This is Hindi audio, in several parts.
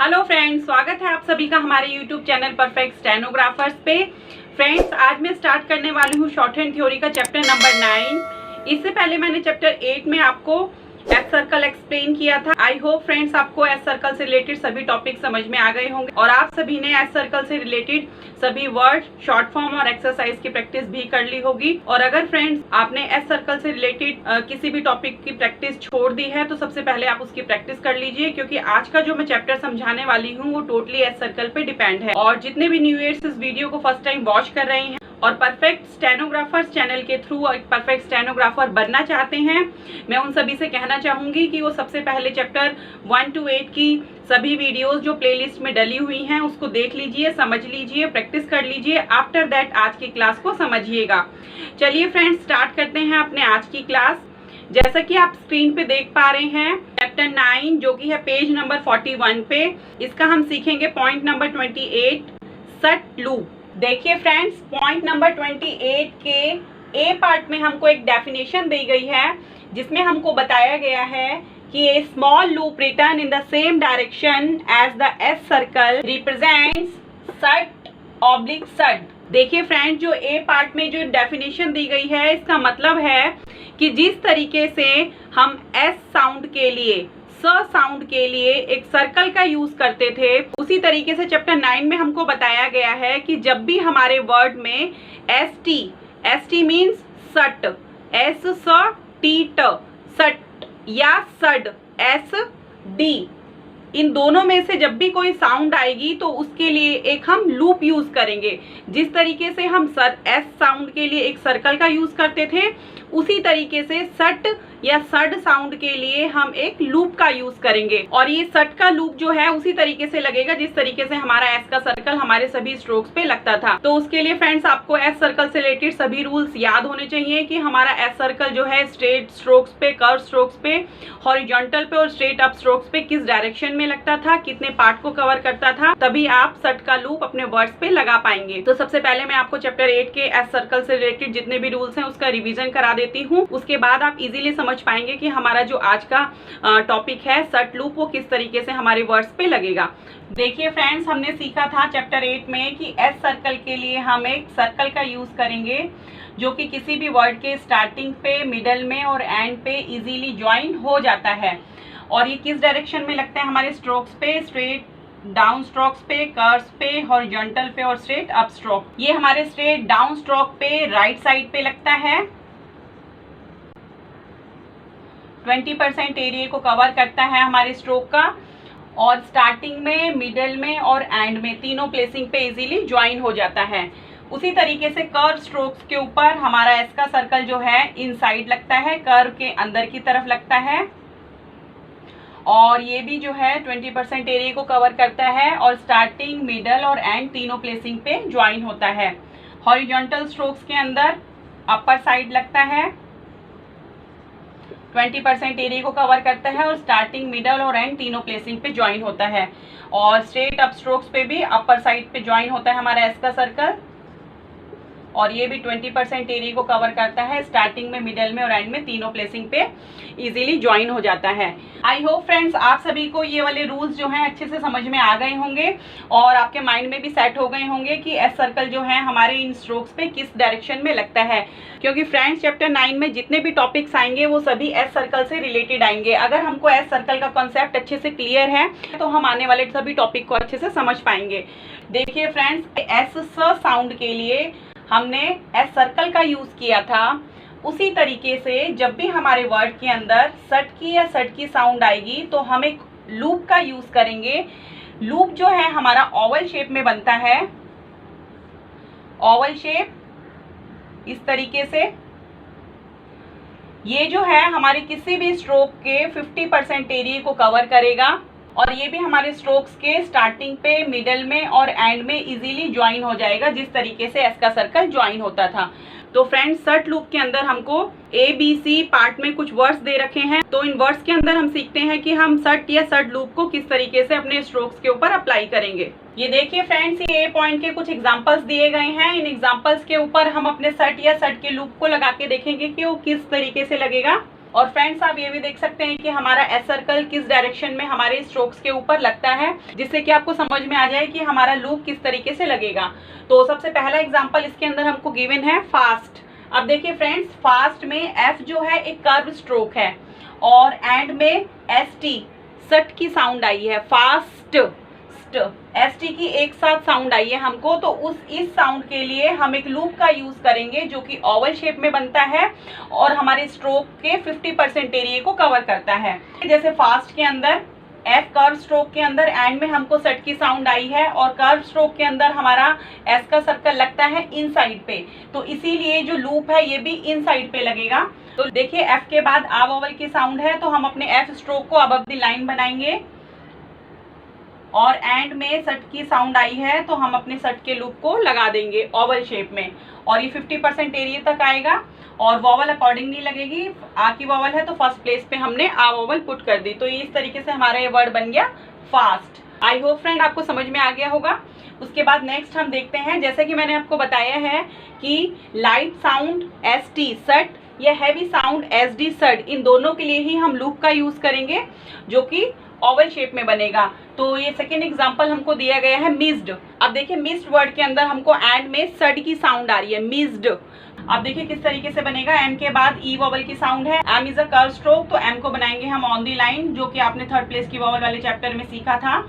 हेलो फ्रेंड्स, स्वागत है आप सभी का हमारे यूट्यूब चैनल परफेक्ट स्टेनोग्राफर्स पे। फ्रेंड्स, आज मैं स्टार्ट करने वाली हूँ शॉर्ट हैंड थ्योरी का चैप्टर नंबर 9। इससे पहले मैंने चैप्टर 8 में आपको एस सर्कल एक्सप्लेन किया था। आई होप फ्रेंड्स आपको एस सर्कल से रिलेटेड सभी टॉपिक समझ में आ गए होंगे और आप सभी ने एस सर्कल से रिलेटेड सभी वर्ड, शॉर्ट फॉर्म और एक्सरसाइज की प्रैक्टिस भी कर ली होगी। और अगर फ्रेंड्स आपने एस सर्कल से रिलेटेड किसी भी टॉपिक की प्रैक्टिस छोड़ दी है तो सबसे पहले आप उसकी प्रैक्टिस कर लीजिए, क्योंकि आज का जो मैं चैप्टर समझाने वाली हूँ वो टोटली एस सर्कल पे डिपेंड है। और जितने भी न्यूअर्स इस वीडियो को फर्स्ट टाइम वॉच कर रहे हैं और परफेक्ट स्टेनोग्राफर्स चैनल के थ्रू एक परफेक्ट स्टेनोग्राफर बनना चाहते हैं, मैं उन सभी से कहना चाहूंगी कि वो सबसे पहले चैप्टर 1 to 8 की सभी वीडियोस जो प्लेलिस्ट में डली हुई हैं उसको देख लीजिए, समझ लीजिए, प्रैक्टिस कर लीजिए। आफ्टर दैट आज की क्लास को समझिएगा। चलिए फ्रेंड्स, स्टार्ट करते हैं अपने आज की क्लास। जैसा कि आप स्क्रीन पे देख पा रहे हैं, चैप्टर 9 जो कि है पेज नंबर 41 पे, इसका हम सीखेंगे पॉइंट नंबर 28, सट लूप। देखिए फ्रेंड्स, पॉइंट नंबर 28 के ए पार्ट में हमको एक डेफिनेशन दी गई है जिसमें हमको बताया गया है कि a small loop return in the same direction as the S circle represents सट ऑब्लिक सट। देखिए फ्रेंड्स, जो ए पार्ट में जो डेफिनेशन दी गई है इसका मतलब है कि जिस तरीके से हम एस साउंड के लिए, स साउंड के लिए एक सर्कल का यूज करते थे, उसी तरीके से चैप्टर 9 में हमको बताया गया है कि जब भी हमारे वर्ड में एस टी मीन्स सट, एस स टी ट, सट या सड, एस डी, इन दोनों में से जब भी कोई साउंड आएगी तो उसके लिए एक हम लूप यूज करेंगे। जिस तरीके से हम एस साउंड के लिए एक सर्कल का यूज करते थे, उसी तरीके से सट या सड साउंड के लिए हम एक लूप का यूज करेंगे। और ये सट का लूप जो है उसी तरीके से लगेगा जिस तरीके से हमारा एस का सर्कल हमारे सभी स्ट्रोक्स पे लगता था। तो उसके लिए फ्रेंड्स आपको एस सर्कल से रिलेटेड सभी रूल्स याद होने चाहिए कि हमारा एस सर्कल जो है स्ट्रेट स्ट्रोक्स पे, कर्व स्ट्रोक्स पे, हॉरिजॉन्टल पे और स्ट्रेट अप स्ट्रोक्स पे किस डायरेक्शन में लगता था, कितने पार्ट को कवर करता था, तभी आप सट का लूप अपने वर्ड्स पे लगा पाएंगे। तो सबसे पहले मैं आपको चैप्टर 8 के एस सर्कल से रिलेटेड जितने भी रूल्स हैं उसका रिवीजन करा देती हूँ। उसके बाद आप इजीली समझ पाएंगे कि हमारा जो आज का टॉपिक है सट लूप वो किस तरीके से हमारे वर्ड्स पे लगेगा। देखिए फ्रेंड्स, हमने सीखा था चैप्टर 8 में कि एस सर्कल के लिए हम एक सर्कल का यूज करेंगे जो कि किसी भी वर्ड के स्टार्टिंग पे, मिडल में और एंड पे इजीली ज्वाइन हो जाता है। और ये किस डायरेक्शन में लगता है हमारे स्ट्रोक्स पे, स्ट्रेट डाउन स्ट्रोक्स पे, कर्व्स पे, हॉरिजॉन्टल पे और स्ट्रेट अप स्ट्रोक। ये हमारे स्ट्रेट डाउन स्ट्रोक पे राइट साइड पे लगता है, 20% एरिया को कवर करता है हमारे स्ट्रोक का, और स्टार्टिंग में, मिडल में और एंड में तीनों प्लेसिंग पे इजीली ज्वाइन हो जाता है। उसी तरीके से कर्व स्ट्रोक्स के ऊपर हमारा एस का सर्कल जो है इनसाइड लगता है, कर्व के अंदर की तरफ लगता है, और ये भी जो है 20% एरिया को कवर करता है और स्टार्टिंग, मिडल और एंड तीनों प्लेसिंग पे ज्वाइन होता है। हॉरिजॉन्टल स्ट्रोक्स के अंदर अपर साइड लगता है, 20% एरिया को कवर करता है और स्टार्टिंग, मिडल और एंड तीनों प्लेसिंग पे ज्वाइन होता है। और स्ट्रेट अप स्ट्रोक्स पे भी अपर साइड पे ज्वाइन होता है हमारा एस का सर्कल, और ये भी 20% एरिया को कवर करता है, स्टार्टिंग में, मिडल में और एंड में तीनों प्लेसिंग पे इजीली ज्वाइन हो जाता है। आई होप फ्रेंड्स आप सभी को ये वाले रूल्स जो हैं अच्छे से समझ में आ गए होंगे और आपके माइंड में भी सेट हो गए होंगे कि एस सर्कल जो है हमारे इन स्ट्रोक्स पे किस डायरेक्शन में लगता है। क्योंकि फ्रेंड्स चैप्टर 9 में जितने भी टॉपिक्स आएंगे वो सभी एस सर्कल से रिलेटेड आएंगे। अगर हमको एस सर्कल का कॉन्सेप्ट अच्छे से क्लियर है तो हम आने वाले सभी टॉपिक को अच्छे से समझ पाएंगे। देखिए फ्रेंड्स, एस स साउंड के लिए हमने एस सर्कल का यूज किया था, उसी तरीके से जब भी हमारे वर्ड के अंदर सट की या सट की साउंड आएगी तो हम एक लूप का यूज करेंगे। लूप जो है हमारा ओवल शेप में बनता है, ओवल शेप इस तरीके से। ये जो है हमारे किसी भी स्ट्रोक के 50% एरिया को कवर करेगा और ये भी हमारे स्ट्रोक्स के स्टार्टिंग पे, मिडल में और एंड में इजीली ज्वाइन हो जाएगा जिस तरीके से एस का सर्कल ज्वाइन होता था। तो फ्रेंड्स, सट लूप के अंदर हमको ए बी सी पार्ट में कुछ वर्ड्स दे रखे हैं, तो इन वर्ड्स के अंदर हम सीखते हैं कि हम सट या सट लूप को किस तरीके से अपने स्ट्रोक्स के ऊपर अप्लाई करेंगे। ये देखिए फ्रेंड्स, ये ए पॉइंट के कुछ एग्जांपल्स दिए गए हैं। इन एग्जांपल्स के ऊपर हम अपने सट या सट के लूप को लगा के देखेंगे कि वो किस तरीके से लगेगा। और फ्रेंड्स आप ये भी देख सकते हैं कि हमारा एस सर्कल किस डायरेक्शन में हमारे स्ट्रोक्स के ऊपर लगता है, जिससे कि आपको समझ में आ जाए कि हमारा लूप किस तरीके से लगेगा। तो सबसे पहला एग्जांपल इसके अंदर हमको गिवन है फास्ट। अब देखिए फ्रेंड्स, फास्ट में एफ जो है एक कर्व स्ट्रोक है और एंड में एस टी सट की साउंड आई है, फास्ट एस टी की एक साथ साउंड आई है हमको। तो इस साउंड के लिए हम एक लूप का यूज करेंगे जो कि ओवल शेप में बनता है और हमारे स्ट्रोक के 50% एरिया को कवर करता है। जैसे फास्ट के अंदर एफ कर्व स्ट्रोक के अंदर एंड में हमको सेट की साउंड आई है और कर्व स्ट्रोक के अंदर हमारा एस का सर्कल लगता है इन साइड पे, तो इसीलिए जो लूप है ये भी इन साइड पे लगेगा। तो देखिए एफ के बाद आ वोवल की साउंड है, तो हम अपने एफ स्ट्रोक को अबव द लाइन बनाएंगे और एंड में सट की साउंड आई है तो हम अपने सट के लूप को लगा देंगे ओवल शेप में और ये 50% एरिया तक आएगा और वॉवल अकॉर्डिंगली लगेगी। आ की वॉवल है तो फर्स्ट प्लेस पे हमने आ वॉवल पुट कर दी। तो ये इस तरीके से हमारा ये वर्ड बन गया फास्ट। आई होप फ्रेंड आपको समझ में आ गया होगा। उसके बाद नेक्स्ट हम देखते हैं, जैसे कि मैंने आपको बताया है कि लाइट साउंड एस टी सट या हैवी साउंड एस डी सट, इन दोनों के लिए ही हम लूप का यूज करेंगे जो कि ओवल शेप में बनेगा। तो ये सेकेंड एग्जांपल हमको दिया गया है मिस्ड। अब देखिए मिस्ड वर्ड के अंदर हमको एंड में सड की साउंड आ रही है, मिस्ड। अब देखिए किस तरीके से बनेगा, एम के बाद ई वोवल की साउंड है, M is a curve stroke, तो एम को बनाएंगे हम ऑन दी लाइन, जो कि आपने थर्ड प्लेस की वोवल वाले चैप्टर में सीखा था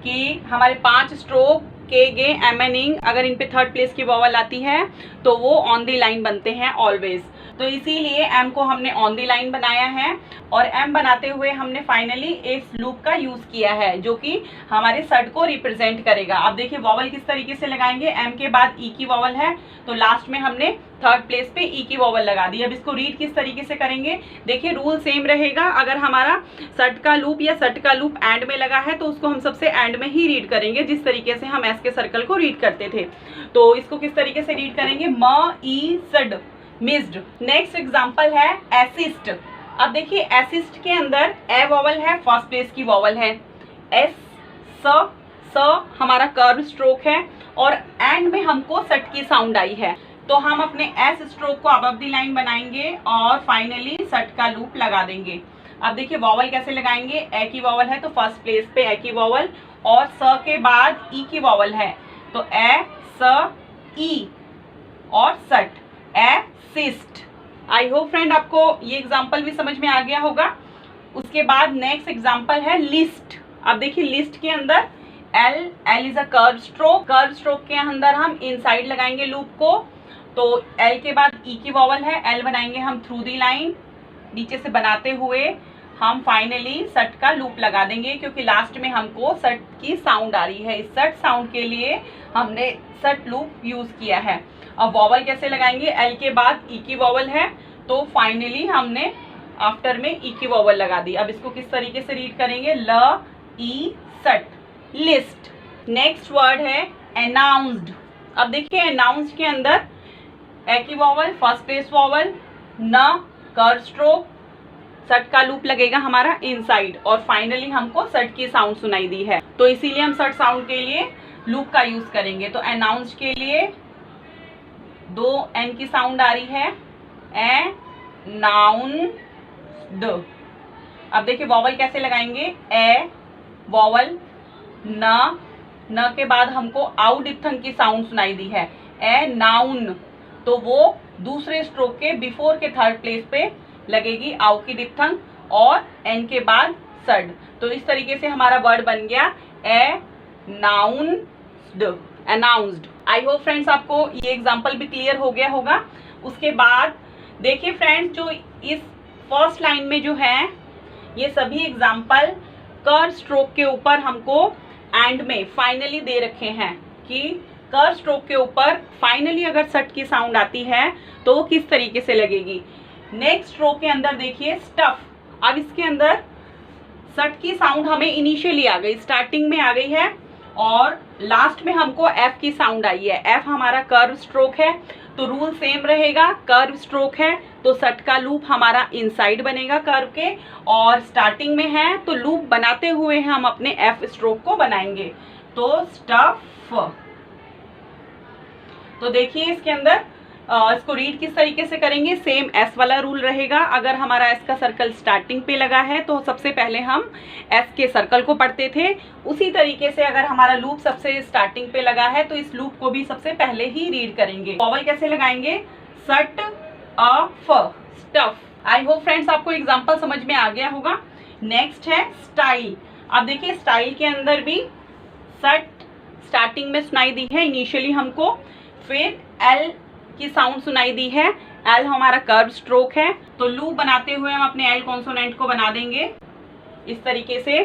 कि हमारे 5 स्ट्रोक के गे एम एन इंग, अगर इन पे थर्ड प्लेस की वोवल आती है तो वो ऑन दी लाइन बनते हैं ऑलवेज। तो इसीलिए एम को हमने ऑन दी लाइन बनाया है और एम बनाते हुए हमने फाइनली इस लूप का यूज किया है जो कि हमारे सड को रिप्रेजेंट करेगा। अब देखिए वॉवल किस तरीके से लगाएंगे, एम के बाद ई की वॉवल है तो लास्ट में हमने थर्ड प्लेस पे ई की वॉवल लगा दी। अब इसको रीड किस तरीके से करेंगे, देखिए रूल सेम रहेगा। अगर हमारा सड का लूप या सट का लूप एंड में लगा है तो उसको हम सबसे एंड में ही रीड करेंगे, जिस तरीके से हम एस के सर्कल को रीड करते थे। तो इसको किस तरीके से रीड करेंगे, म ई सड मिस्ड। नेक्स्ट एग्जांपल है एसिस्ट। अब देखिए एसिस्ट के अंदर ए वॉवल है, फर्स्ट प्लेस की वॉवल है, एस स हमारा कर्व स्ट्रोक है और एंड में हमको सट की साउंड आई है। तो हम अपने एस स्ट्रोक को अबव दी लाइन बनाएंगे और फाइनली सट का लूप लगा देंगे। अब देखिए वॉवल कैसे लगाएंगे, ए की वॉवल है तो फर्स्ट प्लेस पे ए की वॉवल और स के बाद ई की वॉवल है तो ए स ई और सट एसिस्ट। आई होप फ्रेंड आपको ये एग्जांपल भी समझ में आ गया होगा। उसके बाद नेक्स्ट एग्जांपल है लिस्ट। अब देखिए लिस्ट के अंदर L is a curve stroke के अंदर हम इनसाइड लगाएंगे लूप को। तो एल के बाद ई की वॉवल है, एल बनाएंगे हम थ्रू दी लाइन, नीचे से बनाते हुए हम फाइनली सट का लूप लगा देंगे क्योंकि लास्ट में हमको सट की साउंड आ रही है। इस सट साउंड के लिए हमने सट लूप यूज किया है। अब वॉवल कैसे लगाएंगे, एल के बाद ई की वॉवल है तो फाइनली हमने आफ्टर में ई की वॉवल लगा दी। अब इसको किस तरीके से रीड करेंगे, ल ई सट लिस्ट। नेक्स्ट वर्ड है अनाउंस्ड। अब देखिए अनाउंस्ड के अंदर ए की वॉवल फर्स्ट प्लेस वॉवल, न कर्व स्ट्रोक, सट का लूप लगेगा हमारा इनसाइड और फाइनली हमको सट की साउंड सुनाई दी है तो इसीलिए हम सट साउंड के लिए लूप का यूज करेंगे। तो अनाउंस्ड के लिए 2 एन की साउंड आ रही है, ए नाउन्ड। अब देखिए वॉवल कैसे लगाएंगे, ए वॉवल न के बाद हमको आउ डिप्थंग की साउंड सुनाई दी है, ए नाउन, तो वो दूसरे स्ट्रोक के बिफोर के थर्ड प्लेस पे लगेगी आउ की डिप्थंग और एन के बाद सड। तो इस तरीके से हमारा वर्ड बन गया ए अनाउंस्ड। आई होप फ्रेंड्स आपको ये एग्जांपल भी क्लियर हो गया होगा। उसके बाद देखिए फ्रेंड्स, जो इस फर्स्ट लाइन में जो है ये सभी एग्जांपल कर्व स्ट्रोक के ऊपर हमको एंड में फाइनली दे रखे हैं कि कर्व स्ट्रोक के ऊपर फाइनली अगर सट की साउंड आती है तो वो किस तरीके से लगेगी। नेक्स्ट स्ट्रोक के अंदर देखिए स्टफ। अब इसके अंदर सट की साउंड हमें इनिशियली आ गई, स्टार्टिंग में आ गई है और लास्ट में हमको एफ की साउंड आई है। एफ हमारा कर्व स्ट्रोक है तो रूल सेम रहेगा, कर्व स्ट्रोक है तो सट का लूप हमारा इनसाइड बनेगा कर्व के और स्टार्टिंग में है तो लूप बनाते हुए हम अपने एफ स्ट्रोक को बनाएंगे। तो स्टफ। तो देखिए इसके अंदर इसको रीड किस तरीके से करेंगे, सेम एस वाला रूल रहेगा। अगर हमारा एस का सर्कल स्टार्टिंग पे लगा है तो सबसे पहले हम एस के सर्कल को पढ़ते थे। उसी तरीके से अगर हमारा लूप सबसे स्टार्टिंग पे लगा है तो इस लूप को भी सबसे पहले ही रीड करेंगे। वॉवल कैसे लगाएंगे, सट अ फ, स्टफ। आई होप फ्रेंड्स आपको एग्जाम्पल समझ में आ गया होगा। नेक्स्ट है स्टाइल। अब देखिए स्टाइल के अंदर भी सट स्टार्टिंग में सुनाई दी है इनिशियली हमको, फिर एल की साउंड सुनाई दी है। एल हमारा कर्व स्ट्रोक है, तो लूप बनाते हुए हम अपने एल कॉन्सोनेंट को बना देंगे इस तरीके से।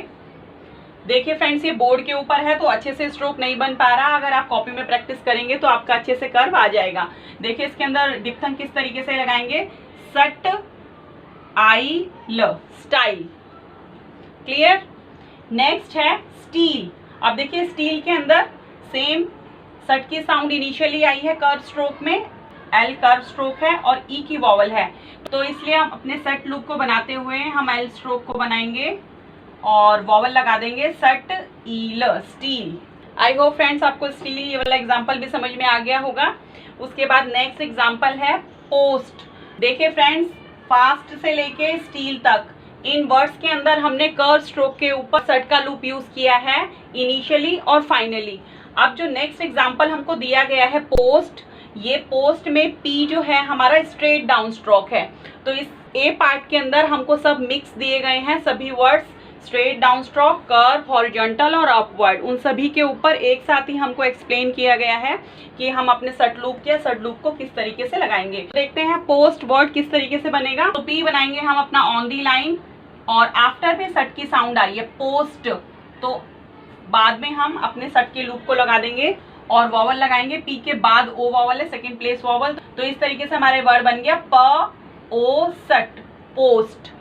देखिए फ्रेंड्स ये बोर्ड के ऊपर है तो अच्छे से स्ट्रोक नहीं बन पा रहा, अगर आप कॉपी में प्रैक्टिस करेंगे तो आपका अच्छे से कर्व आ जाएगा। देखिए इसके अंदर डिप्थंग किस तरीके से लगाएंगे, सट आई ल, स्टाइल। क्लियर। नेक्स्ट है स्टील। अब देखिए स्टील के अंदर सेम सट की साउंड इनिशियली आई है कर्व स्ट्रोक में, एल कर्व स्ट्रोक है और ई की वॉवल है, तो इसलिए हम अपने सट लूप को बनाते हुए हम एल स्ट्रोक को बनाएंगे और वॉवल लगा देंगे सट ई ल, स्टील। आई होप फ्रेंड्स आपको स्टील ये वाला एग्जाम्पल भी समझ में आ गया होगा। उसके बाद नेक्स्ट एग्जाम्पल है पोस्ट। देखिए फ्रेंड्स फास्ट से लेके स्टील तक इन वर्ड्स के अंदर हमने कर्व स्ट्रोक के ऊपर सट का लूप यूज किया है इनिशियली और फाइनली। अब जो नेक्स्ट एग्जाम्पल हमको दिया गया है पोस्ट, ये पोस्ट में पी जो है हमारा स्ट्रेट डाउन स्ट्रोक है, तो इस ए पार्ट के अंदर हमको सब मिक्स दिए गए हैं, सभी words straight down stroke, curve, horizontal और अपवर्ड, उन सभी के ऊपर एक साथ ही हमको एक्सप्लेन किया गया है कि हम अपने सट लूप को किस तरीके से लगाएंगे। देखते हैं पोस्ट वर्ड किस तरीके से बनेगा। तो पी बनाएंगे हम अपना ऑन दी लाइन और आफ्टर में सट की साउंड आ रही है पोस्ट, तो बाद में हम अपने सट के लूप को लगा देंगे और वॉवल लगाएंगे। पी के बाद ओ वॉवल है, सेकंड प्लेस वॉवल, तो इस तरीके से हमारे वर्ड बन गया प ओ सट, पोस्ट।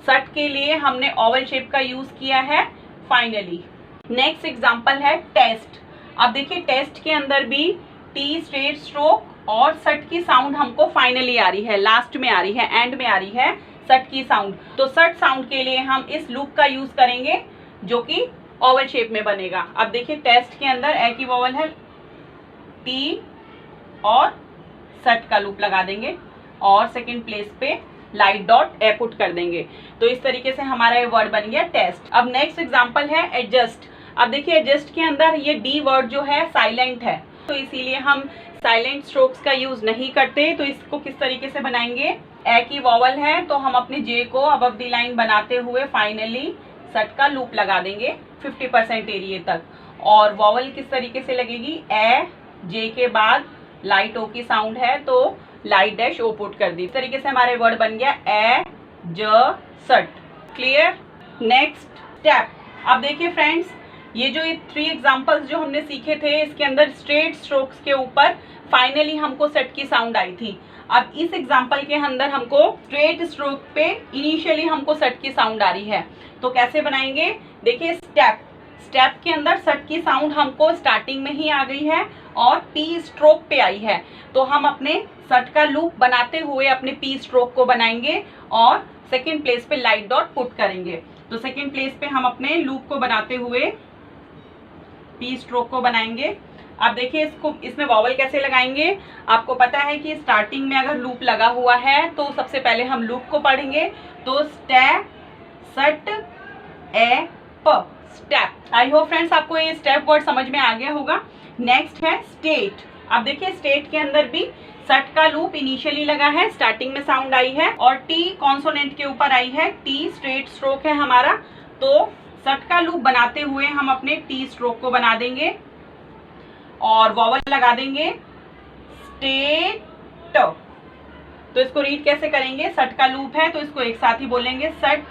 सट के लिए हमने ओवल शेप का यूज किया है फाइनली। नेक्स्ट एग्जांपल है टेस्ट। अब देखिए टेस्ट के अंदर भी टी स्ट्रेट स्ट्रोक और सट की साउंड हमको फाइनली आ रही है, लास्ट में आ रही है, एंड में आ रही है सट की साउंड। तो सट साउंड के लिए हम इस लूप का यूज करेंगे जो कि ओवल शेप में बनेगा। अब देखिए टेस्ट के अंदर ए की वॉवल है, टी और सट का लूप लगा देंगे और सेकंड प्लेस पे लाइट डॉट ए पुट कर देंगे, तो इस तरीके से हमारा ये वर्ड बन गया टेस्ट। अब नेक्स्ट एग्जांपल है एडजस्ट। अब देखिए एडजस्ट के अंदर ये डी वर्ड जो है साइलेंट है, तो इसीलिए हम साइलेंट स्ट्रोक्स का यूज नहीं करते। तो इसको किस तरीके से बनाएंगे, ए की वॉवल है तो हम अपने जे को अबव दी लाइन बनाते हुए फाइनली सट का लूप लगा देंगे 50% एरिया तक, और वॉवल किस तरीके से लगेगी, ए जे के बाद लाइट ओ की साउंड है तो लाइट डैश ओ पुट कर दी। इस तरीके से हमारे वर्ड बन गया ए ज सट। क्लियर। Next step. अब देखिए फ्रेंड्स ये जो 3 एग्जांपल्स जो हमने सीखे थे इसके अंदर स्ट्रेट स्ट्रोक्स के ऊपर फाइनली हमको सेट की साउंड आई थी। अब इस एग्जांपल के अंदर हमको स्ट्रेट स्ट्रोक पे इनिशियली हमको सेट की साउंड आ रही है, तो कैसे बनाएंगे। देखिए स्टेप के अंदर सेट की साउंड हमको स्टार्टिंग में ही आ गई है और पी स्ट्रोक पे आई है, तो हम अपने सट का लूप बनाते हुए अपने पी स्ट्रोक को बनाएंगे और सेकंड प्लेस पे लाइट डॉट पुट करेंगे। तो सेकंड प्लेस पे हम अपने लूप को बनाते हुए पी स्ट्रोक को बनाएंगे। अब देखिए इसमें वॉवल कैसे लगाएंगे। आपको पता है कि स्टार्टिंग में अगर लूप लगा हुआ है तो सबसे पहले हम लूप को पढ़ेंगे, तो स्टेप सट ए प, स्टेप। आई होप फ्रेंड्स आपको ये स्टेप वर्ड समझ में आ गया होगा। नेक्स्ट है स्टेट। अब देखिए स्टेट के अंदर भी सट का लूप इनिशियली लगा है, स्टार्टिंग में साउंड आई है और टी कॉन्सोनेंट के ऊपर आई है, टी स्ट्रेट स्ट्रोक है हमारा, तो सट का लूप बनाते हुए हम अपने टी स्ट्रोक को बना देंगे और वॉवल लगा देंगे स्टेट। तो इसको रीड कैसे करेंगे, सट का लूप है तो इसको एक साथ ही बोलेंगे, सट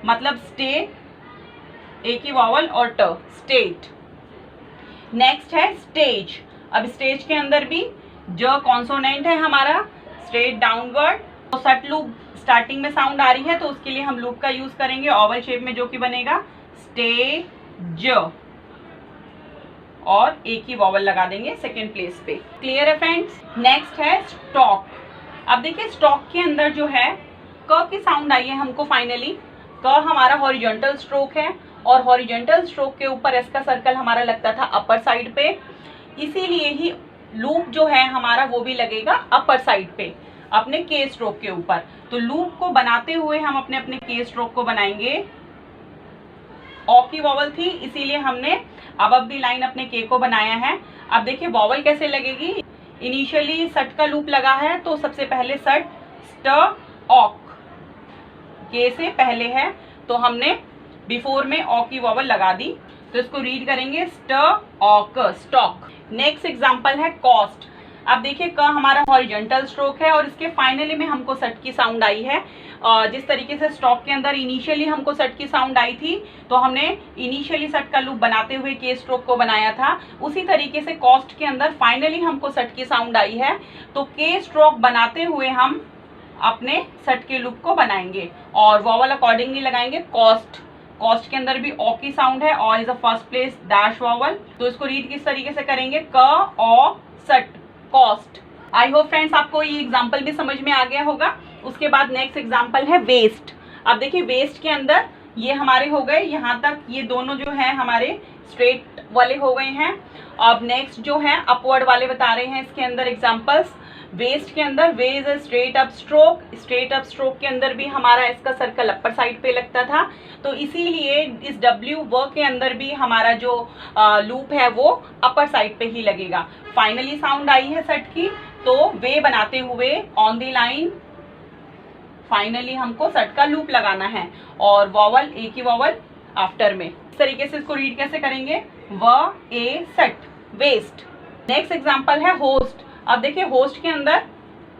मतलब स्टे, ए की वॉवल और ट, स्टेट। नेक्स्ट है स्टेज। अब स्टेज के अंदर भी जो कॉन्सोनेंट है हमारा स्ट्रेट डाउनवर्ड, तो सट लूप स्टार्टिंग में साउंड आ रही है तो उसके लिए हम लूप का यूज करेंगे ओवल शेप में जो कि बनेगा स्टेज और ए की वॉवल लगा देंगे सेकेंड प्लेस पे। क्लियर है फ्रेंड्स। नेक्स्ट है स्टॉक। अब देखिए स्टॉक के अंदर जो है क की साउंड आई है हमको फाइनली, क हमारा हॉरिजॉन्टल स्ट्रोक है और हॉरिजॉन्टल स्ट्रोक के ऊपर एस का सर्कल हमारा लगता था अपर साइड पे, इसीलिए ही लूप जो है हमारा वो भी लगेगा अपर साइड पे अपने के स्ट्रोक के ऊपर। तो लूप को बनाते हुए हम अपने अपने के स्ट्रोक को बनाएंगे। ओ की वॉवल थी इसीलिए हमने अबव द लाइन अपने के को बनाया है। अब देखिए वॉवल कैसे लगेगी। इनिशियली सट का लूप लगा है तो सबसे पहले सट स्ट ऑक के से पहले है तो हमने बिफोर में ओ की वॉवल लगा दी। तो इसको रीड करेंगे स्ट ऑक स्टॉक। नेक्स्ट एग्जांपल है कॉस्ट। अब देखिए क हमारा हॉरिजॉन्टल स्ट्रोक है और इसके फाइनली में हमको सट की साउंड आई है। जिस तरीके से स्टॉक के अंदर इनिशियली हमको सट की साउंड आई थी तो हमने इनिशियली सट का लूप बनाते हुए के स्ट्रोक को बनाया था, उसी तरीके से कॉस्ट के अंदर फाइनली हमको सट की साउंड आई है तो के स्ट्रोक बनाते हुए हम अपने सट के लूप को बनाएंगे और वॉवल अकॉर्डिंगली लगाएंगे। कॉस्ट, कॉस्ट के अंदर भी ओ की साउंड है, O is the first place dash vowel. तो इसको रीड किस तरीके से करेंगे, क ओ सट कॉस्ट। आई होप फ्रेंड्स आपको ये एग्जाम्पल भी समझ में आ गया होगा। उसके बाद नेक्स्ट एग्जाम्पल है वेस्ट। अब देखिए वेस्ट के अंदर ये हमारे हो गए यहाँ तक, ये दोनों जो है हमारे स्ट्रेट वाले हो गए हैं। अब नेक्स्ट जो है अपवर्ड वाले बता रहे हैं इसके अंदर एग्जाम्पल्स। वेस्ट के अंदर way is a straight up stroke, straight up stroke के अंदर भी हमारा इसका सर्कल अपर साइड पे लगता था तो इसीलिए इस डब्ल्यू वर्क के अंदर भी हमारा जो लूप है वो अपर साइड पे ही लगेगा। फाइनली साउंड आई है सट की तो वे बनाते हुए ऑन द लाइन फाइनली हमको सट का लूप लगाना है और वॉवल ए की वॉवल आफ्टर में। इस तरीके से इसको रीड कैसे करेंगे, व ए सट वेस्ट। नेक्स्ट एग्जांपल है होस्ट। अब देखिए होस्ट के अंदर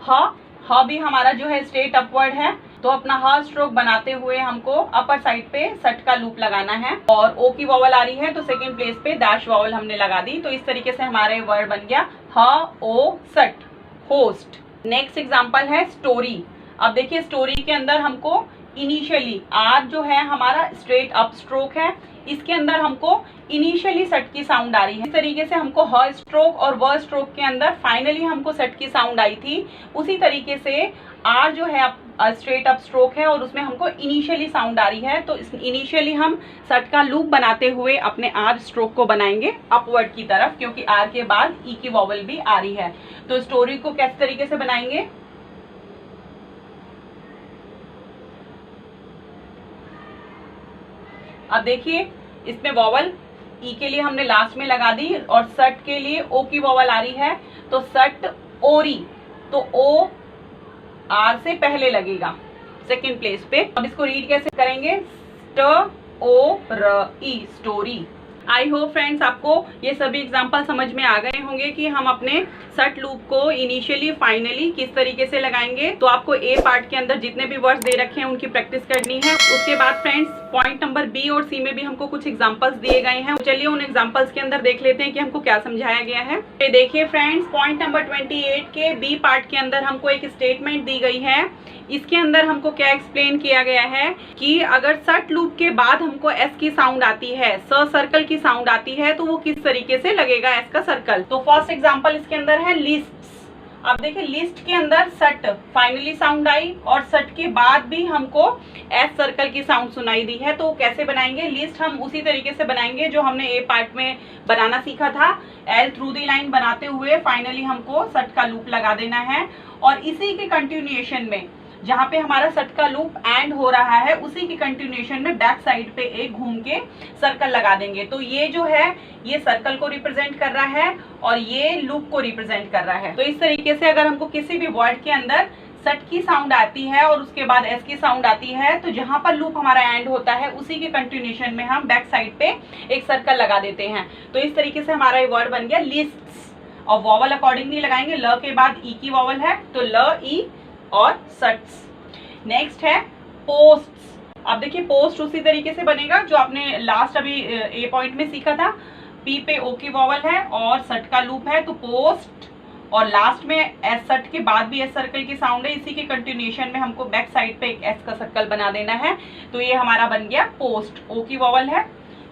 ह भी हमारा जो है स्ट्रेट अपवर्ड है तो अपना ह स्ट्रोक बनाते हुए हमको अपर साइड पे सट का लूप लगाना है और ओ की वॉवल आ रही है तो सेकंड प्लेस पे डैश वॉवल हमने लगा दी। तो इस तरीके से हमारे वर्ड बन गया ह ओ सट होस्ट। नेक्स्ट एग्जांपल है स्टोरी। अब देखिए स्टोरी के अंदर हमको इनिशियली आर जो है हमारा स्ट्रेट अप स्ट्रोक है, इसके अंदर हमको इनिशियली सट की साउंड आ रही है। इस तरीके से हमको ह स्ट्रोक और व स्ट्रोक के अंदर फाइनली हमको सट की साउंड आई थी, उसी तरीके से आर जो है स्ट्रेट अप स्ट्रोक है और उसमें हमको इनिशियली साउंड आ रही है तो इनिशियली हम सट का लूप बनाते हुए अपने आर स्ट्रोक को बनाएंगे अपवर्ड की तरफ, क्योंकि आर के बाद ई की वॉवल भी आ रही है। तो स्टोरी को किस तरीके से बनाएंगे, अब देखिए इसमें वॉवल ई के लिए हमने लास्ट में लगा दी और सट के लिए ओ की वॉवल आ रही है तो सट ओरी, तो ओ आर से पहले लगेगा सेकंड प्लेस पे। अब इसको रीड कैसे करेंगे, स्ट ओ र ई स्टोरी। आई होप फ्रेंड्स आपको ये सभी एग्जाम्पल समझ में आ गए होंगे कि हम अपने सट लूप को इनिशियली फाइनली किस तरीके से लगाएंगे। तो आपको ए पार्ट के अंदर जितने भी वर्ड्स दे रखे हैं उनकी प्रैक्टिस करनी है। उसके बाद फ्रेंड्स पॉइंट नंबर बी और सी में भी हमको कुछ एग्जाम्पल्स दिए गए हैं, चलिए उन एग्जाम्पल्स के अंदर देख लेते हैं कि हमको क्या समझाया गया है। तो देखिए फ्रेंड्स पॉइंट नंबर 28 के बी पार्ट के अंदर हमको एक स्टेटमेंट दी गई है। इसके अंदर हमको क्या एक्सप्लेन किया गया है कि अगर सट लूप के बाद हमको एस की साउंड आती है, स सर्कल की साउंड आती है तो वो किस तरीके से लगेगा एस का सर्कल। तो फर्स्ट एग्जांपल इसके अंदर है लिस्ट्स। अब देखिए लिस्ट के अंदर सट फाइनली साउंड आई और सट के बाद भी हमको एस सर्कल की साउंड सुनाई दी है, तो कैसे बनाएंगे लिस्ट, हम उसी तरीके से बनाएंगे जो हमने ए पार्ट में बनाना सीखा था। एल थ्रू दी लाइन बनाते हुए फाइनली हमको सट का लूप लगा देना है और इसी के कंटिन्यूएशन में जहाँ पे हमारा सट का लूप एंड हो रहा है उसी की कंटिन्यूएशन में बैक साइड पे एक घूम के सर्कल लगा देंगे। तो ये जो है ये सर्कल को रिप्रेजेंट कर रहा है और ये लूप को रिप्रेजेंट कर रहा है। तो इस तरीके से अगर हमको किसी भी वर्ड के अंदर सट की साउंड आती है और उसके बाद एस की साउंड आती है तो जहां पर लूप हमारा एंड होता है उसी के कंटिन्यूएशन में हम बैक साइड पे एक सर्कल लगा देते हैं। तो इस तरीके से हमारा ये वर्ड बन गया लिस्ट्स और वॉवल अकॉर्डिंगली लगाएंगे। ल के बाद ई की वॉवल है तो ल ई और सट्स। नेक्स्ट है पोस्ट्स। अब देखिए पोस्ट उसी तरीके से बनेगा जो आपने लास्ट अभी ए पॉइंट में सीखा था। पी पे ओ की वॉवल है और सट का लूप है तो पोस्ट और लास्ट में एस सट के बाद भी एस सर्कल की साउंड है, इसी के कंटिन्यूएशन में हमको बैक साइड पे एक एस का सर्कल बना देना है। तो ये हमारा बन गया पोस्ट, ओ की वॉवल है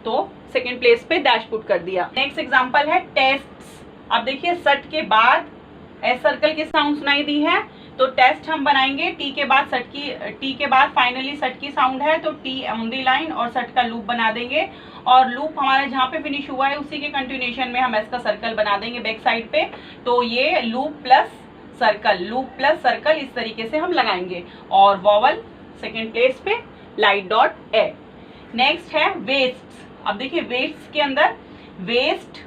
तो सेकेंड प्लेस पे डैश पुट कर दिया। नेक्स्ट एग्जाम्पल है टेस्ट्स। अब देखिए सट के बाद एस सर्कल की साउंड सुनाई दी है तो टेस्ट हम बनाएंगे टी के बाद सट की, टी के बाद फाइनली सट की साउंड है तो टी ऑन दी लाइन और सट का लूप बना देंगे, और लूप हमारा जहाँ पे फिनिश हुआ है उसी के कंटिन्यूएशन में हम एस का सर्कल बना देंगे बैक साइड पे। तो ये लूप प्लस सर्कल इस तरीके से हम लगाएंगे, और वॉवल सेकेंड प्लेस पे लाइट डॉट ए। नेक्स्ट है वेस्ट्स। अब देखिए वेस्ट्स के अंदर वेस्ट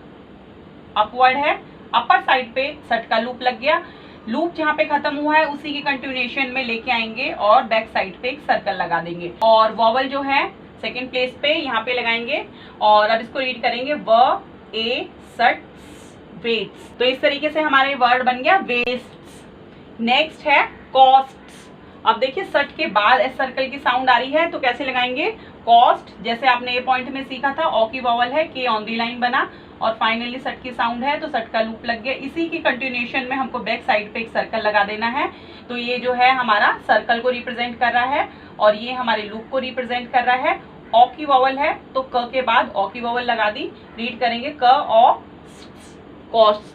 अपवर्ड है, अपर साइड पे सट का लूप लग गया, लूप जहाँ पे खत्म हुआ है उसी के कंटिन्यूएशन में लेके आएंगे और बैक साइड पे एक सर्कल लगा देंगे, और वॉवल जो है सेकेंड प्लेस पे यहाँ पे लगाएंगे, और अब इसको रीड करेंगे व ए सट्स वेट्स। तो इस तरीके से हमारे वर्ड बन गया वेस्ट्स। नेक्स्ट है कॉस्ट्स। अब देखिए सट के बाद एस सर्कल की साउंड आ रही है तो कैसे लगाएंगे, कॉस्ट, जैसे आपने ए पॉइंट में सीखा था, ओ की वॉवल है, के ऑन दी लाइन बना, और फाइनली सट की साउंड है तो सट का लूप लग गया, इसी की कंटिन्यूएशन में हमको बैक साइड पे एक सर्कल लगा देना है। तो ये जो है हमारा सर्कल को रिप्रेजेंट कर रहा है और ये हमारे लूप को रिप्रेजेंट कर रहा है। ओ की वॉवल है तो क के बाद ओ की वॉवल लगा दी, रीड करेंगे क ओ कॉस्ट।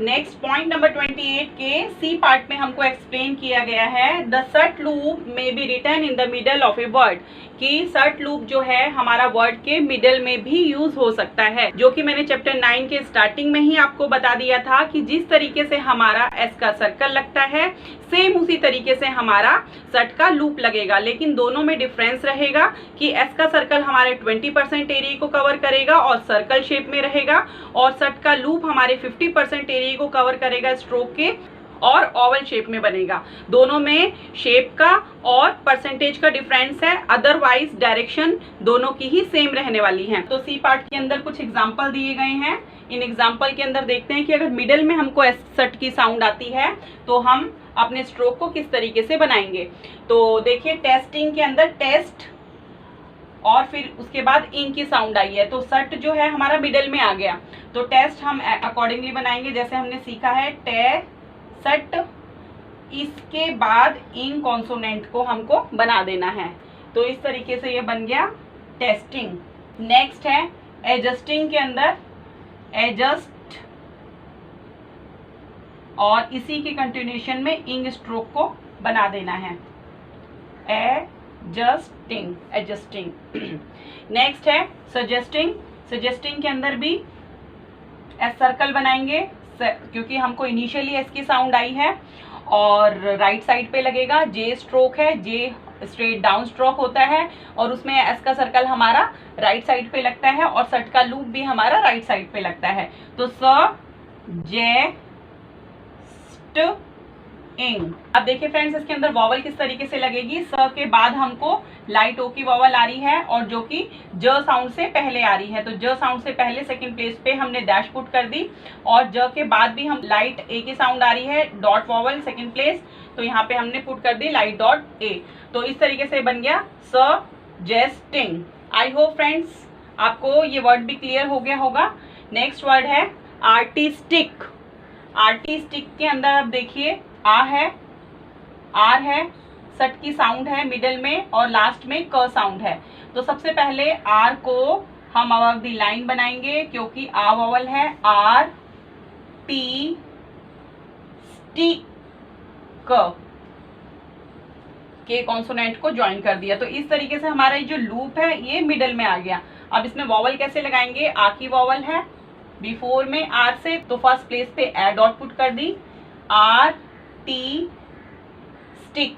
नेक्स्ट पॉइंट नंबर 28 के सी पार्ट में हमको एक्सप्लेन किया गया है the st loop may be written in the middle of a word, कि सट लूप जो है हमारा वर्ड के मिडल में भी यूज हो सकता है, जो कि मैंने चैप्टर 9 के स्टार्टिंग में ही आपको बता दिया था कि जिस तरीके से हमारा एस का सर्कल लगता है सेम उसी तरीके से हमारा सट का लूप लगेगा, लेकिन दोनों में डिफरेंस रहेगा कि एस का सर्कल हमारे 20% एरिया को कवर करेगा और सर्कल शेप में रहेगा, और सट का लूप हमारे 50% एरिया को कवर करेगा स्ट्रोक के और ओवल शेप में बनेगा। दोनों में शेप का और परसेंटेज का डिफरेंस है, अदरवाइज डायरेक्शन दोनों की ही सेम रहने वाली है। तो सी पार्ट के अंदर कुछ एग्जांपल दिए गए हैं, इन एग्जांपल के अंदर देखते हैं कि अगर मिडिल में हमको एस सट की साउंड आती है तो हम अपने स्ट्रोक को किस तरीके से बनाएंगे। तो देखिए टेस्टिंग के अंदर टेस्ट और फिर उसके बाद इंग की साउंड आई है तो सट जो है हमारा मिडिल में आ गया, तो टेस्ट हम अकॉर्डिंगली बनाएंगे जैसे हमने सीखा है टे सट, इसके बाद इंग कॉन्सोनेंट को हमको बना देना है, तो इस तरीके से ये बन गया टेस्टिंग। नेक्स्ट है एडजस्टिंग के अंदर एडजस्ट, और इसी की कंटिन्यूएशन में इंग स्ट्रोक को बना देना है एडजस्टिंग। नेक्स्ट है सजेस्टिंग। सजेस्टिंग के अंदर भी एस सर्कल बनाएंगे क्योंकि हमको इनिशियली एस की साउंड आई है और राइट साइड पे लगेगा, जे स्ट्रोक है, जे स्ट्रेट डाउन स्ट्रोक होता है और उसमें एस का सर्कल हमारा राइट साइड पे लगता है और सट का लूप भी हमारा राइट साइड पे लगता है। तो स जे स्ट इंग। अब देखिए फ्रेंड्स इसके अंदर वॉवल किस तरीके से लगेगी, स के बाद हमको लाइट ओ की वॉवल आ रही है और जो कि ज साउंड से पहले आ रही है, तो ज साउंड से पहले सेकंड प्लेस पे हमने डैश पुट कर दी, और ज के बाद भी हम लाइट ए की साउंड आ रही है, डॉट वॉवल सेकंड प्लेस, तो यहाँ पे हमने पुट कर दी लाइट डॉट ए। तो इस तरीके से बन गया सजेस्टिंग। आई होप फ्रेंड्स आपको ये वर्ड भी क्लियर हो गया होगा। नेक्स्ट वर्ड है आर्टिस्टिक। आर्टिस्टिक के अंदर अब देखिए आ है, आर है, सट की साउंड है मिडिल में और लास्ट में क साउंड है। तो सबसे पहले आर को हम अबव दी लाइन बनाएंगे क्योंकि आ वॉवल है, आर टी स्टिक के कॉन्सोनेंट को ज्वाइन कर दिया। तो इस तरीके से हमारा ये जो लूप है ये मिडिल में आ गया। अब इसमें वॉवल कैसे लगाएंगे, आ की वॉवल है बिफोर में आर से, तो फर्स्ट प्लेस पे ए डॉट पुट कर दी, आर टी स्टिक,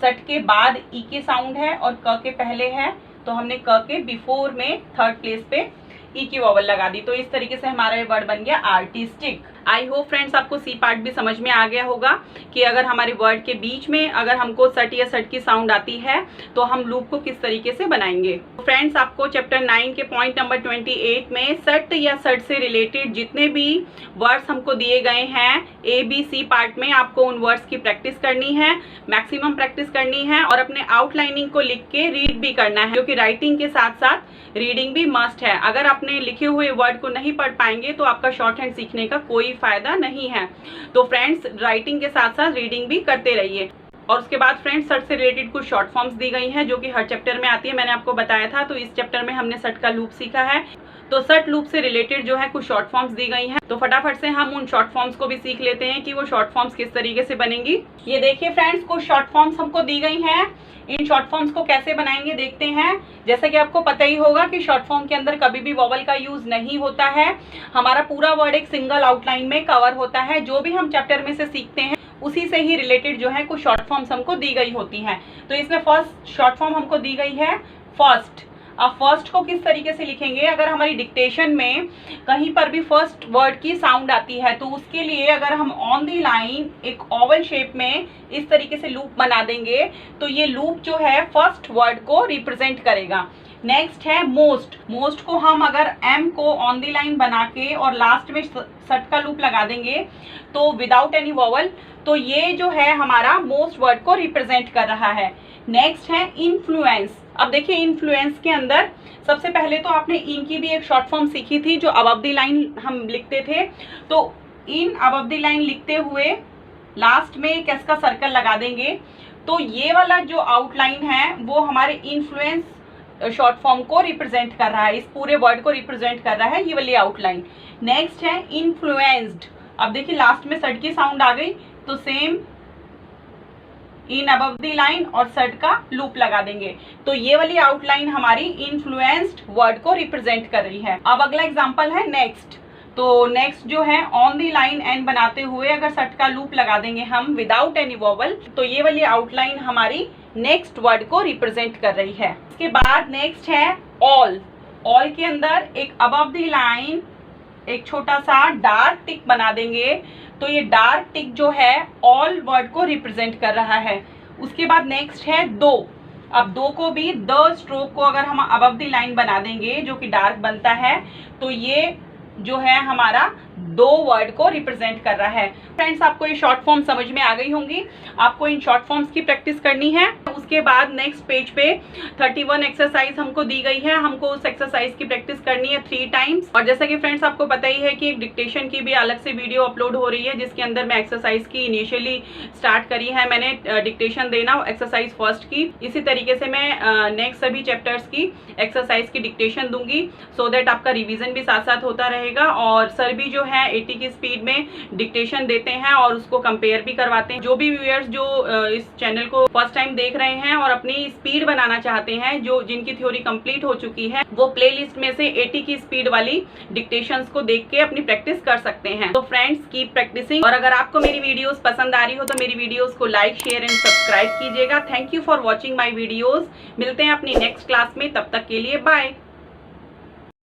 सट के बाद ई की साउंड है और क के पहले है, तो हमने क के बिफोर में थर्ड प्लेस पे ई की वॉवल लगा दी। तो इस तरीके से हमारा ये वर्ड बन गया आर्टिस्टिक। आई होप फ्रेंड्स आपको सी पार्ट भी समझ में आ गया होगा कि अगर हमारे वर्ड के बीच में अगर हमको सट या सट की साउंड आती है तो हम लूप को किस तरीके से बनाएंगे। तो फ्रेंड्स आपको चैप्टर 9 के पॉइंट नंबर 28 में सट या सट से रिलेटेड जितने भी वर्ड्स हमको दिए गए हैं ए बी सी पार्ट में आपको उन वर्ड्स की प्रैक्टिस करनी है, मैक्सिमम प्रैक्टिस करनी है और अपने आउटलाइनिंग को लिख के रीड भी करना है, क्योंकि राइटिंग के साथ साथ रीडिंग भी मस्ट है। अगर आपने लिखे हुए वर्ड को नहीं पढ़ पाएंगे तो आपका शॉर्ट हैंड सीखने का कोई फायदा नहीं है। तो फ्रेंड्स राइटिंग के साथ साथ रीडिंग भी करते रहिए। और उसके बाद फ्रेंड्स सट से रिलेटेड कुछ शॉर्ट फॉर्म्स दी गई हैं जो कि हर चैप्टर में आती है, मैंने आपको बताया था। तो इस चैप्टर में हमने सट का लूप सीखा है, तो सट लूप से रिलेटेड जो है कुछ शॉर्ट फॉर्म्स दी गई हैं। तो फटाफट से हम उन शॉर्ट फॉर्म्स को भी सीख लेते हैं कि वो शॉर्ट फॉर्म्स किस तरीके से बनेंगी। ये देखिए फ्रेंड्स, कुछ शॉर्ट फॉर्म्स हमको दी गई हैं। इन शॉर्ट फॉर्म्स को कैसे बनाएंगे देखते हैं। जैसा कि आपको पता ही होगा कि शॉर्ट फॉर्म के अंदर कभी भी वॉवल का यूज नहीं होता है। हमारा पूरा वर्ड एक सिंगल आउटलाइन में कवर होता है। जो भी हम चैप्टर में से सीखते हैं उसी से ही रिलेटेड जो है कुछ शॉर्ट फॉर्म्स हमको दी गई होती हैं। तो इसमें फर्स्ट शॉर्ट फॉर्म हमको दी गई है फर्स्ट। अब फर्स्ट को किस तरीके से लिखेंगे, अगर हमारी डिक्टेशन में कहीं पर भी फर्स्ट वर्ड की साउंड आती है तो उसके लिए अगर हम ऑन दी लाइन एक ओवल शेप में इस तरीके से लूप बना देंगे तो ये लूप जो है फर्स्ट वर्ड को रिप्रेजेंट करेगा। नेक्स्ट है मोस्ट। मोस्ट को हम अगर एम को ऑन दी लाइन बना के और लास्ट में सट का लूप लगा देंगे तो विदाउट एनी वॉवल, तो ये जो है हमारा मोस्ट वर्ड को रिप्रेजेंट कर रहा है। नेक्स्ट है इन्फ्लुएंस। अब देखिए इन्फ्लुएंस के अंदर सबसे पहले तो आपने इन की भी एक शॉर्ट फॉर्म सीखी थी जो अबव द लाइन हम लिखते थे। तो इन अबव द लाइन लिखते हुए लास्ट में एक इसका सर्कल लगा देंगे तो ये वाला जो आउटलाइन है वो हमारे इन्फ्लुएंस शॉर्ट फॉर्म को रिप्रेजेंट कर रहा है, इस पूरे वर्ड को रिप्रेजेंट कर रहा है ये वाली आउटलाइन। नेक्स्ट है इन्फ्लुएंस्ड। अब देखिए लास्ट में सट की साउंड आ गई तो same in above the line और सट का लूप लगा देंगे तो ये वाली आउटलाइन हमारी इन्फ्लुएंस्ड वर्ड को रिप्रेजेंट कर रही है। अब अगला एग्जांपल है नेक्स्ट। तो नेक्स्ट जो है ऑन द लाइन एंड बनाते हुए अगर सट का लूप लगा देंगे हम विदाउट एनी वॉवल तो ये वाली आउटलाइन हमारी नेक्स्ट वर्ड को रिप्रेजेंट कर रही है। इसके बाद नेक्स्ट है ऑल। ऑल के अंदर एक अबव द लाइन एक छोटा सा डार्क टिक बना देंगे तो ये डार्क टिक जो है ऑल वर्ड को रिप्रेजेंट कर रहा है। उसके बाद नेक्स्ट है दो। अब दो को भी द स्ट्रोक को अगर हम अबव द लाइन बना देंगे जो कि डार्क बनता है तो ये जो है हमारा दो वर्ड को रिप्रेजेंट कर रहा है। फ्रेंड्स, आपको ये शॉर्ट फॉर्म समझ में आ गई होंगी। आपको इन शॉर्ट फॉर्म्स की प्रैक्टिस करनी है। उसके बाद नेक्स्ट पेज पे 31 एक्सरसाइज हमको दी गई है। हमको उस एक्सरसाइज की प्रैक्टिस करनी है 3 टाइम्स। और जैसा कि फ्रेंड्स आपको पता ही है कि एक डिक्टेशन की भी अलग से वीडियो अपलोड हो रही है जिसके अंदर मैं एक्सरसाइज की इनिशियली स्टार्ट करी है मैंने डिक्टेशन देना एक्सरसाइज फर्स्ट की। इसी तरीके से मैं नेक्स्ट सभी चैप्टर्स की एक्सरसाइज की डिक्टेशन दूंगी सो दैट आपका रिविजन भी साथ साथ होता रहेगा और सर भी जो है 80 की स्पीड में डिक्टेशन देते हैं और उसको कंपेयर भी करवाते हैं। जो भी व्यूअर्स जो इस चैनल को फर्स्ट टाइम देख रहे हैं और अपनी स्पीड बनाना चाहते हैं, जो जिनकी थ्योरी कंप्लीट हो चुकी है, वो प्लेलिस्ट में से 80 की स्पीड वाली डिक्टेशंस को देख के अपनी प्रैक्टिस कर सकते हैं। तो फ्रेंड्स, कीप प्रैक्टिसिंग। और अगर आपको मेरी वीडियोस पसंद आ रही हो तो मेरी वीडियोस को लाइक, शेयर एंड सब्सक्राइब कीजिएगा। Thank you for watching my videos. मिलते हैं अपनी नेक्स्ट क्लास में, तब तक के लिए बाय।